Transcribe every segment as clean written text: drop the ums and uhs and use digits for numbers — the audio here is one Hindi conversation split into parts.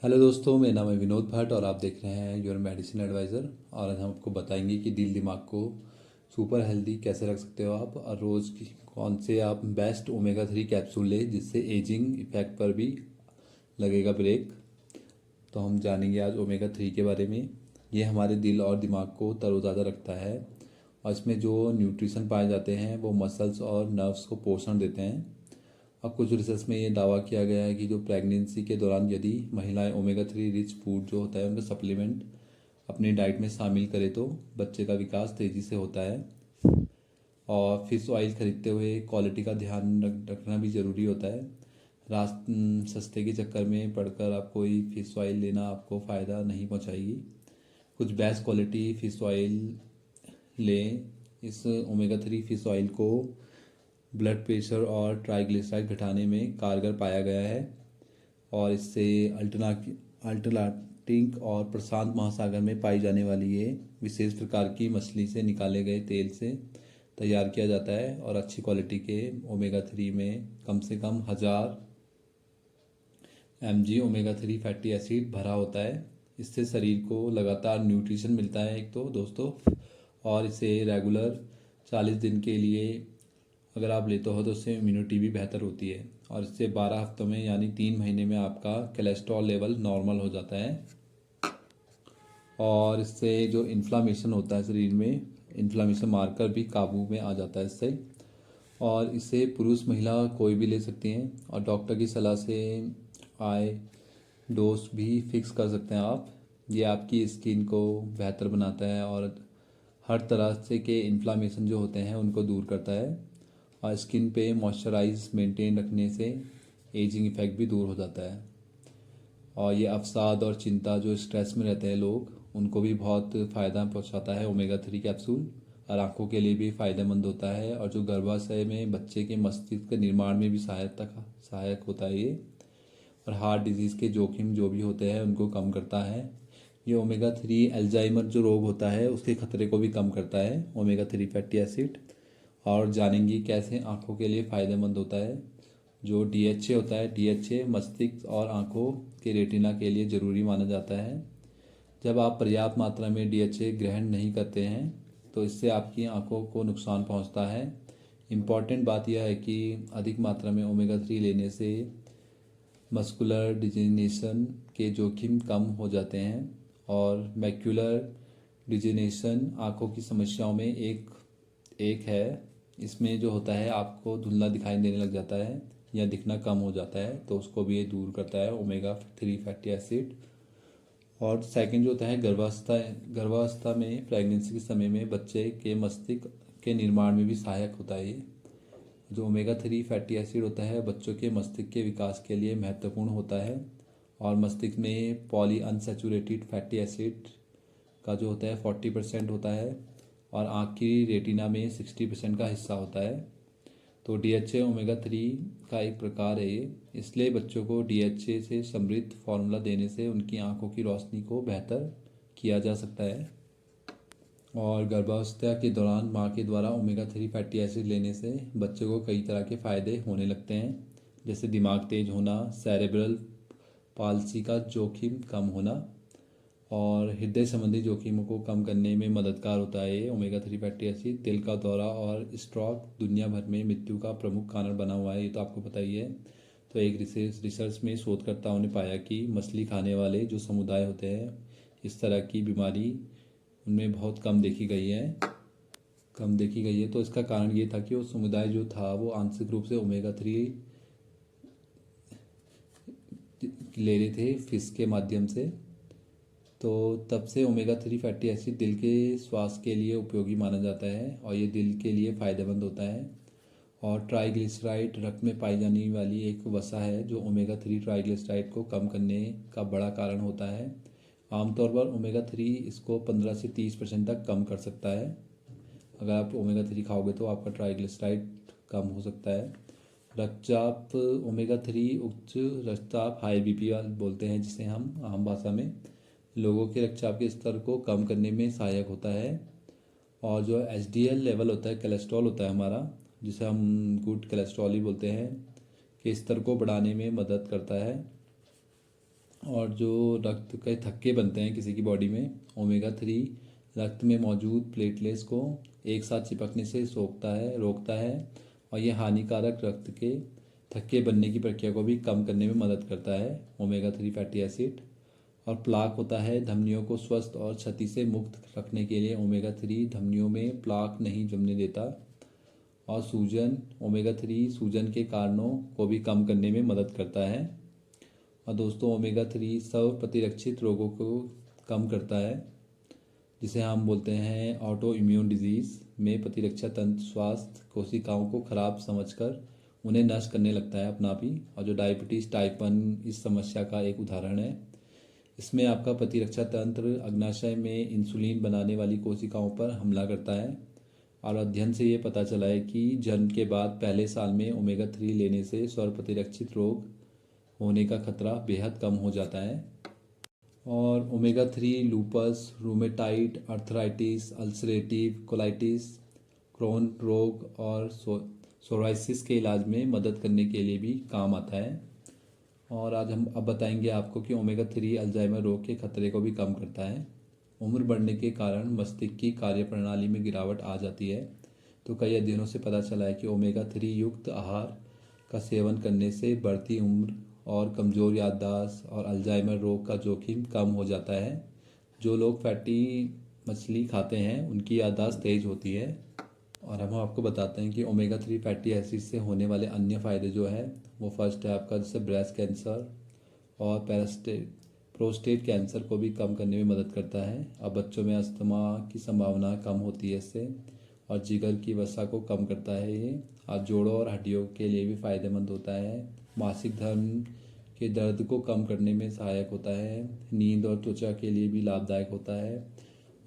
हेलो दोस्तों, मेरा नाम है विनोद भट्ट और आप देख रहे हैं योर मेडिसिन एडवाइज़र। और आज हम आपको बताएंगे कि दिल दिमाग को सुपर हेल्दी कैसे रख सकते हो आप, और रोज़ की कौन से आप बेस्ट ओमेगा 3 कैप्सूल लें जिससे एजिंग इफेक्ट पर भी लगेगा ब्रेक। तो हम जानेंगे आज ओमेगा 3 के बारे में। ये हमारे दिल और दिमाग को तरोताज़ा रखता है, और इसमें जो न्यूट्रिशन पाए जाते हैं वो मसल्स और नर्व्स को पोषण देते हैं। अब कुछ रिसर्च में ये दावा किया गया है कि जो प्रेगनेंसी के दौरान यदि महिलाएं ओमेगा 3 रिच फूड जो होता है उनका सप्लीमेंट अपनी डाइट में शामिल करें तो बच्चे का विकास तेज़ी से होता है। और फिश ऑयल खरीदते हुए क्वालिटी का ध्यान रखना भी ज़रूरी होता है। सस्ते के चक्कर में पड़कर आप कोई फिश ऑयल लेना आपको फ़ायदा नहीं पहुंचाएगी। कुछ बेस्ट क्वालिटी फिश ऑयल लें। इस ओमेगा 3 फिश ऑयल को ब्लड प्रेशर और ट्राइग्लिसराइड घटाने में कारगर पाया गया है, और इससे अल्टलांटिक और प्रशांत महासागर में पाई जाने वाली ये विशेष प्रकार की मछली से निकाले गए तेल से तैयार किया जाता है। और अच्छी क्वालिटी के ओमेगा 3 में कम से कम 1000 mg ओमेगा 3 फैटी एसिड भरा होता है। इससे शरीर को लगातार न्यूट्रिशन मिलता है एक तो दोस्तों, और इसे रेगुलर 40 दिन के लिए अगर आप लेते हो तो उससे इम्यूनिटी भी बेहतर होती है। और इससे 12 हफ्तों में यानी 3 महीने में आपका कोलेस्ट्रॉल लेवल नॉर्मल हो जाता है। और इससे जो इन्फ्लामेशन होता है शरीर में, इन्फ्लामेशन मार्कर भी काबू में आ जाता है इससे। और इसे पुरुष महिला कोई भी ले सकती हैं, और डॉक्टर की सलाह से आय डोज भी फिक्स कर सकते हैं आप। ये आपकी स्किन को बेहतर बनाता है और हर तरह से के इन्फ्लामेशन जो होते हैं उनको दूर करता है। और स्किन पे मॉइस्चराइज मेंटेन रखने से एजिंग इफेक्ट भी दूर हो जाता है। और ये अवसाद और चिंता, जो स्ट्रेस में रहते हैं लोग, उनको भी बहुत फ़ायदा पहुंचाता है ओमेगा 3 कैप्सूल। और आँखों के लिए भी फ़ायदेमंद होता है, और जो गर्भाशय में बच्चे के मस्तिष्क के निर्माण में भी सहायक होता है ये। और हार्ट डिजीज़ के जोखिम जो भी होते हैं उनको कम करता है। ये ओमेगा 3 अल्जाइमर जो रोग होता है उसके खतरे को भी कम करता है ओमेगा 3 फैटी एसिड। और जानेंगे कैसे आँखों के लिए फ़ायदेमंद होता है। जो डीएचए होता है, डीएचए मस्तिष्क और आँखों के रेटिना के लिए ज़रूरी माना जाता है। जब आप पर्याप्त मात्रा में डीएचए ग्रहण नहीं करते हैं तो इससे आपकी आँखों को नुकसान पहुँचता है। इम्पॉर्टेंट बात यह है कि अधिक मात्रा में ओमेगा 3 लेने से मस्कुलर डिजेनेशन के जोखिम कम हो जाते हैं। और मैक्यूलर डिजेनेशन आँखों की समस्याओं में एक है। इसमें जो होता है आपको धुंधला दिखाई देने लग जाता है या दिखना कम हो जाता है, तो उसको भी ये दूर करता है ओमेगा 3 फैटी एसिड। और सेकंड जो होता है गर्भावस्था में प्रेगनेंसी के समय में बच्चे के मस्तिष्क के निर्माण में भी सहायक होता है ये। जो ओमेगा 3 फैटी एसिड होता है बच्चों के मस्तिष्क के विकास के लिए महत्वपूर्ण होता है। और मस्तिष्क में पॉली अनसैचुरेटेड फैटी एसिड का जो होता है 40% होता है, और आँख की रेटिना में 60% का हिस्सा होता है। तो डीएचए ओमेगा 3 का एक प्रकार है ये। इसलिए बच्चों को डीएचए से समृद्ध फार्मूला देने से उनकी आँखों की रोशनी को बेहतर किया जा सकता है। और गर्भावस्था के दौरान माँ के द्वारा ओमेगा 3 फैटी एसिड लेने से बच्चे को कई तरह के फ़ायदे होने लगते हैं, जैसे दिमाग तेज होना, सेरेब्रल पाल्सी का जोखिम कम होना, और हृदय संबंधी जोखिमों को कम करने में मददगार होता है ये ओमेगा 3 फैटी एसिड। दिल का दौरा और स्ट्रोक दुनिया भर में मृत्यु का प्रमुख कारण बना हुआ है, ये तो आपको पता ही है। तो एक रिसर्च में शोधकर्ताओं ने पाया कि मछली खाने वाले जो समुदाय होते हैं इस तरह की बीमारी उनमें बहुत कम देखी गई है। तो इसका कारण ये था कि वो समुदाय जो था वो आंशिक रूप से ओमेगा 3 ले रहे थे फिश के माध्यम से। तो तब से ओमेगा 3 फैटी एसिड दिल के स्वास्थ्य के लिए उपयोगी माना जाता है, और ये दिल के लिए फ़ायदेमंद होता है। और ट्राइग्लिसराइड रक्त में पाई जाने वाली एक वसा है जो ओमेगा 3 ट्राइग्लिसराइड को कम करने का बड़ा कारण होता है। आमतौर पर ओमेगा 3 इसको 15 से 30% तक कम कर सकता है। अगर आप ओमेगा 3 खाओगे तो आपका ट्राइग्लिसराइड कम हो सकता है। रक्तचाप ओमेगा 3 उच्च रक्तचाप हाई बीपी बोलते हैं जिसे हम आम भाषा में, लोगों के रक्तचाप के स्तर को कम करने में सहायक होता है। और जो एचडीएल लेवल होता है, कोलेस्ट्रॉल होता है हमारा, जिसे हम गुड कोलेस्ट्रॉल ही बोलते हैं, के स्तर को बढ़ाने में मदद करता है। और जो रक्त के थक्के बनते हैं किसी की बॉडी में, ओमेगा 3 रक्त में मौजूद प्लेटलेट्स को एक साथ चिपकने से रोकता है और ये हानिकारक रक्त के थक्के बनने की प्रक्रिया को भी कम करने में मदद करता है ओमेगा 3 फैटी एसिड। और प्लाक होता है, धमनियों को स्वस्थ और क्षति से मुक्त रखने के लिए ओमेगा 3 धमनियों में प्लाक नहीं जमने देता। और सूजन, ओमेगा 3 सूजन के कारणों को भी कम करने में मदद करता है। और दोस्तों ओमेगा 3 स्व प्रतिरक्षित रोगों को कम करता है, जिसे हम बोलते हैं ऑटो इम्यून डिजीज़ में प्रतिरक्षा तंत्र स्वास्थ्य कोशिकाओं को खराब समझकर उन्हें नष्ट करने लगता है अपना आप ही। और जो डायबिटीज़ टाइप 1 इस समस्या का एक उदाहरण है। इसमें आपका प्रतिरक्षा तंत्र अग्नाशय में इंसुलिन बनाने वाली कोशिकाओं पर हमला करता है। और अध्ययन से ये पता चला है कि जन्म के बाद पहले साल में ओमेगा 3 लेने से स्व प्रतिरक्षित रोग होने का खतरा बेहद कम हो जाता है। और omega 3 lupus, rheumatoid arthritis, ulcerative colitis, Crohn रोग और सोराइसिस के इलाज में मदद करने के लिए भी काम आता है। और आज हम अब बताएंगे आपको कि ओमेगा 3 अल्जाइमर रोग के खतरे को भी कम करता है। उम्र बढ़ने के कारण मस्तिष्क की कार्यप्रणाली में गिरावट आ जाती है, तो कई अध्ययनों से पता चला है कि ओमेगा 3 युक्त आहार का सेवन करने से बढ़ती उम्र और कमज़ोर याददाश्त और अल्जाइमर रोग का जोखिम कम हो जाता है। जो लोग फैटी मछली खाते हैं उनकी याददाश्त तेज होती है। और हम आपको बताते हैं कि ओमेगा 3 फैटी एसिड से होने वाले अन्य फ़ायदे जो है वो फर्स्ट है आपका जैसे ब्रेस्ट कैंसर और प्रोस्टेट कैंसर को भी कम करने में मदद करता है। अब बच्चों में अस्थमा की संभावना कम होती है इससे। और जिगर की वसा को कम करता है ये। और जोड़ों और हड्डियों के लिए भी फ़ायदेमंद होता है। मासिक धर्म के दर्द को कम करने में सहायक होता है। नींद और त्वचा के लिए भी लाभदायक होता है।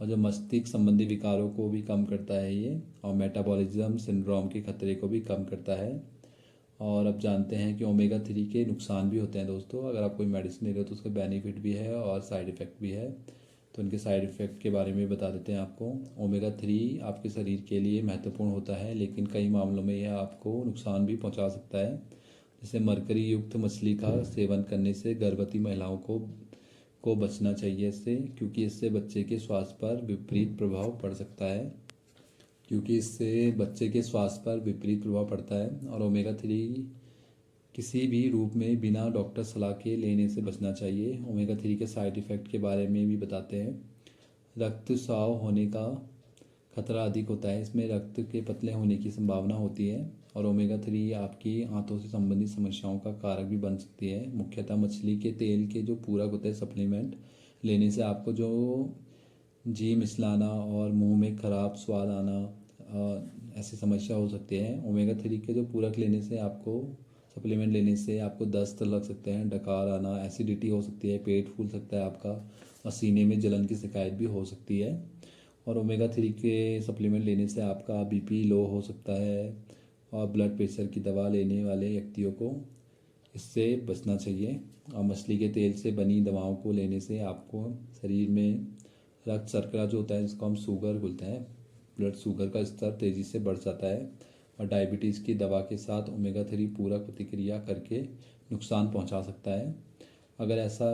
और जो मस्तिष्क संबंधी विकारों को भी कम करता है ये। और मेटाबॉलिज्म सिंड्रोम के खतरे को भी कम करता है। और अब जानते हैं कि ओमेगा 3 के नुकसान भी होते हैं दोस्तों। अगर आप कोई मेडिसिन ले रहे हो तो उसका बेनिफिट भी है और साइड इफ़ेक्ट भी है, तो उनके साइड इफ़ेक्ट के बारे में बता देते हैं आपको। ओमेगा 3 आपके शरीर के लिए महत्वपूर्ण होता है, लेकिन कई मामलों में यह आपको नुकसान भी पहुंचा सकता है। जैसे मरकरी युक्त मछली का सेवन करने से गर्भवती महिलाओं को बचना चाहिए इससे, क्योंकि इससे बच्चे के स्वास्थ्य पर विपरीत प्रभाव पड़ सकता है। और ओमेगा 3 किसी भी रूप में बिना डॉक्टर सलाह के लेने से बचना चाहिए। ओमेगा 3 के साइड इफ़ेक्ट के बारे में भी बताते हैं। रक्तस्राव होने का खतरा अधिक होता है, इसमें रक्त के पतले होने की संभावना होती है। और ओमेगा 3 आपकी आंतों से संबंधित समस्याओं का कारक भी बन सकती है। मुख्यतः मछली के तेल के जो पूरक होते हैं सप्लीमेंट लेने से आपको जो जी मिचलाना और मुंह में खराब स्वाद आना ऐसी समस्या हो सकती है। ओमेगा 3 के जो पूरक लेने से आपको सप्लीमेंट लेने से आपको दस्त लग सकते हैं, डकार आना, एसिडिटी हो सकती है, पेट फूल सकता है आपका और सीने में जलन की शिकायत भी हो सकती है। और ओमेगा 3 के सप्लीमेंट लेने से आपका बीपी लो हो सकता है और ब्लड प्रेशर की दवा लेने वाले व्यक्तियों को इससे बचना चाहिए। और मछली के तेल से बनी दवाओं को लेने से आपको शरीर में रक्त शर्करा जो होता है जिसको हम शुगर बोलते हैं, ब्लड शुगर का स्तर तेज़ी से बढ़ जाता है। और डायबिटीज़ की दवा के साथ ओमेगा 3 पूरक प्रतिक्रिया करके नुकसान पहुंचा सकता है। अगर ऐसा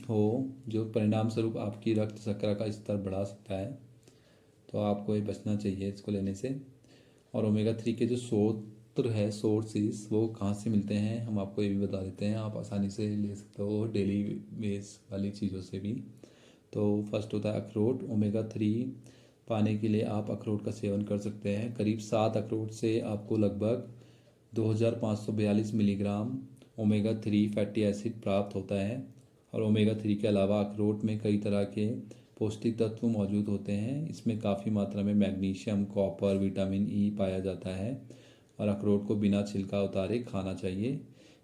हो जो परिणाम स्वरूप आपकी रक्त शर्करा का स्तर बढ़ा सकता है, तो आपको ये बचना चाहिए इसको लेने से। और ओमेगा 3 के जो सोर्सेस वो कहाँ से मिलते हैं हम आपको ये भी बता देते हैं। आप आसानी से ले सकते हो डेली बेस वाली चीज़ों से भी। तो फर्स्ट होता है अखरोट। ओमेगा 3 पाने के लिए आप अखरोट का सेवन कर सकते हैं। करीब 7 अखरोट से आपको लगभग 2542 मिलीग्राम ओमेगा 3 फैटी एसिड प्राप्त होता है। और ओमेगा 3 के अलावा अखरोट में कई तरह के पौष्टिक तत्व मौजूद होते हैं। इसमें काफ़ी मात्रा में मैग्नीशियम, कॉपर, विटामिन ई पाया जाता है। और अखरोट को बिना छिलका उतारे खाना चाहिए।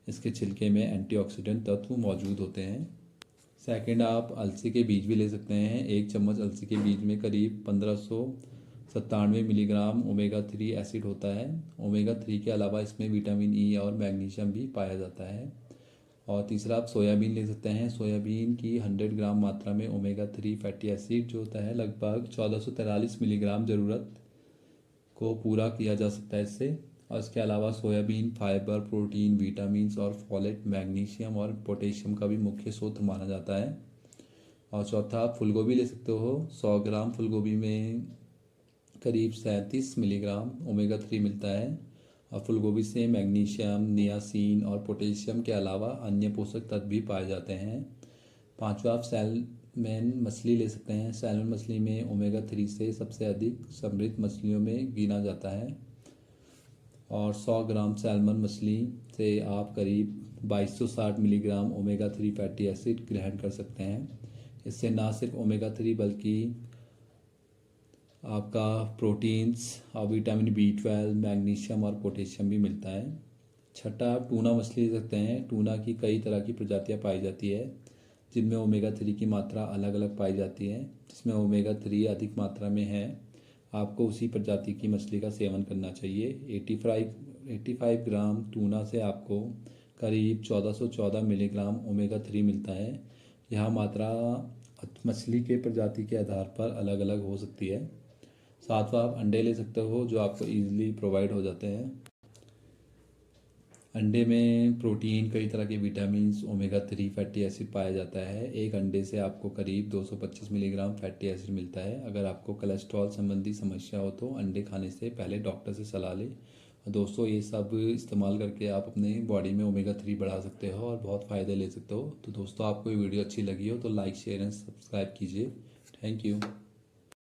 इसके छिलके में एंटीऑक्सीडेंट तत्व मौजूद होते हैं। सेकंड, आप अलसी के बीज भी ले सकते हैं। 1 चम्मच अलसी के बीज में करीब 1597 मिलीग्राम ओमेगा 3 एसिड होता है। ओमेगा 3 के अलावा इसमें विटामिन ई और मैग्नीशियम भी पाया जाता है। और तीसरा, आप सोयाबीन ले सकते हैं। सोयाबीन की 100 ग्राम मात्रा में ओमेगा 3 फैटी एसिड जो होता है लगभग 1443 मिलीग्राम ज़रूरत को पूरा किया जा सकता है इससे। और इसके अलावा सोयाबीन फाइबर, प्रोटीन, विटामिन्स और फॉलेट, मैग्नीशियम और पोटेशियम का भी मुख्य स्रोत माना जाता है। और चौथा, आप फूलगोभी ले सकते हो। 100 ग्राम फूलगोभी में करीब 37 मिलीग्राम ओमेगा 3 मिलता है। और फूलगोभी से मैग्नीशियम, नियासिन और पोटेशियम के अलावा अन्य पोषक तत्व भी पाए जाते हैं। पांचवा, आप सैल्मन मछली ले सकते हैं। सैल्मन मछली में ओमेगा 3 से सबसे अधिक समृद्ध मछलियों में गिना जाता है। और 100 ग्राम सैल्मन मछली से आप करीब 2260 मिलीग्राम ओमेगा 3 फैटी एसिड ग्रहण कर सकते हैं। इससे ना सिर्फ ओमेगा 3 बल्कि आपका प्रोटीन्स और विटामिन B12, मैग्नीशियम और पोटेशियम भी मिलता है। छठा, आप टूना मछली ले सकते हैं। टूना की कई तरह की प्रजातियां पाई जाती है जिनमें ओमेगा 3 की मात्रा अलग अलग पाई जाती है। जिसमें ओमेगा 3 अधिक मात्रा में है, आपको उसी प्रजाति की मछली का सेवन करना चाहिए। 85 ग्राम टूना से आपको करीब 1414 मिलीग्राम ओमेगा 3 मिलता है। यह मात्रा मछली के प्रजाति के आधार पर अलग अलग हो सकती है। सातवां, आप अंडे ले सकते हो जो आपको ईजिली प्रोवाइड हो जाते हैं। अंडे में प्रोटीन, कई तरह के विटामिन्स, ओमेगा 3 फैटी एसिड पाया जाता है। एक अंडे से आपको करीब 225 मिलीग्राम फैटी एसिड मिलता है। अगर आपको कोलेस्ट्रॉल संबंधी समस्या हो तो अंडे खाने से पहले डॉक्टर से सलाह लें। दोस्तों, ये सब इस्तेमाल करके आप अपने बॉडी में ओमेगा 3 बढ़ा सकते हो और बहुत फ़ायदे ले सकते हो। तो दोस्तों, आपको ये वीडियो अच्छी लगी हो तो लाइक, शेयर एंड सब्सक्राइब कीजिए। Thank you.